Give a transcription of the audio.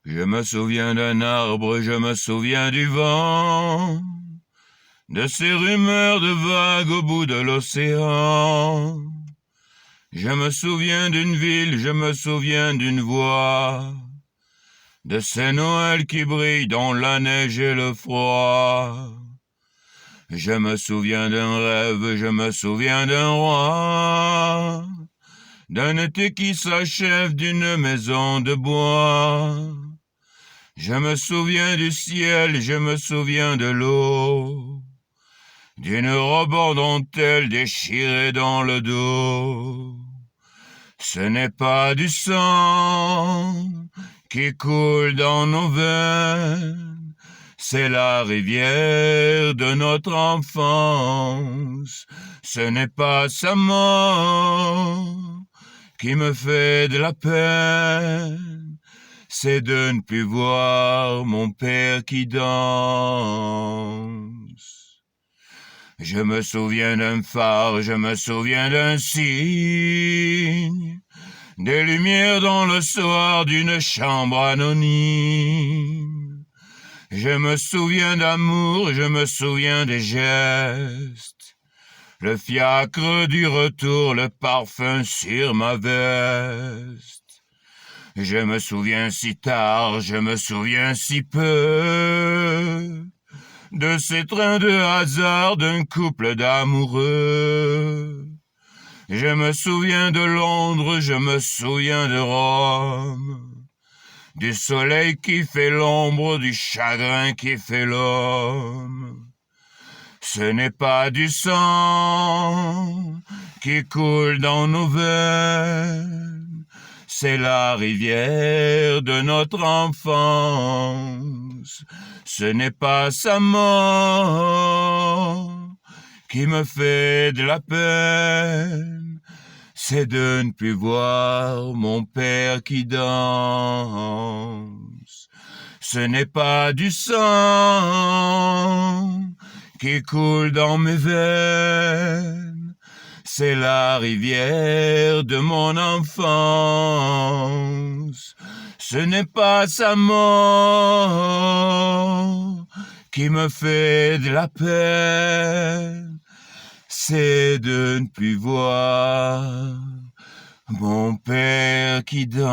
Je me souviens d'un arbre, je me souviens du vent, de ces rumeurs de vagues au bout de l'océan. Je me souviens d'une ville, je me souviens d'une voix, de ces Noëls qui brillent dans la neige et le froid. Je me souviens d'un rêve, je me souviens d'un roi, d'un été qui s'achève, d'une maison de bois. Je me souviens du ciel, je me souviens de l'eau, d'une robe en dentelle déchirée dans le dos. Ce n'est pas du sang qui coule dans nos veines, c'est la rivière de notre enfance. Ce n'est pas sa mort qui me fait de la peine, c'est de ne plus voir mon père qui danse. Je me souviens d'un phare, je me souviens d'un signe, des lumières dans le soir d'une chambre anonyme. Je me souviens d'amour, je me souviens des gestes, le fiacre du retour, le parfum sur ma veste. Je me souviens si tard, je me souviens si peu, de ces trains de hasard d'un couple d'amoureux. Je me souviens de Londres, je me souviens de Rome, du soleil qui fait l'ombre, du chagrin qui fait l'homme. Ce n'est pas du sang qui coule dans nos veines, c'est la rivière de notre enfance. Ce n'est pas sa mort qui me fait de la peine, c'est de ne plus voir mon père qui danse. Ce n'est pas du sang qui coule dans mes veines, c'est la rivière de mon enfance. Ce n'est pas sa mort qui me fait de la peine, c'est de ne plus voir mon père qui danse.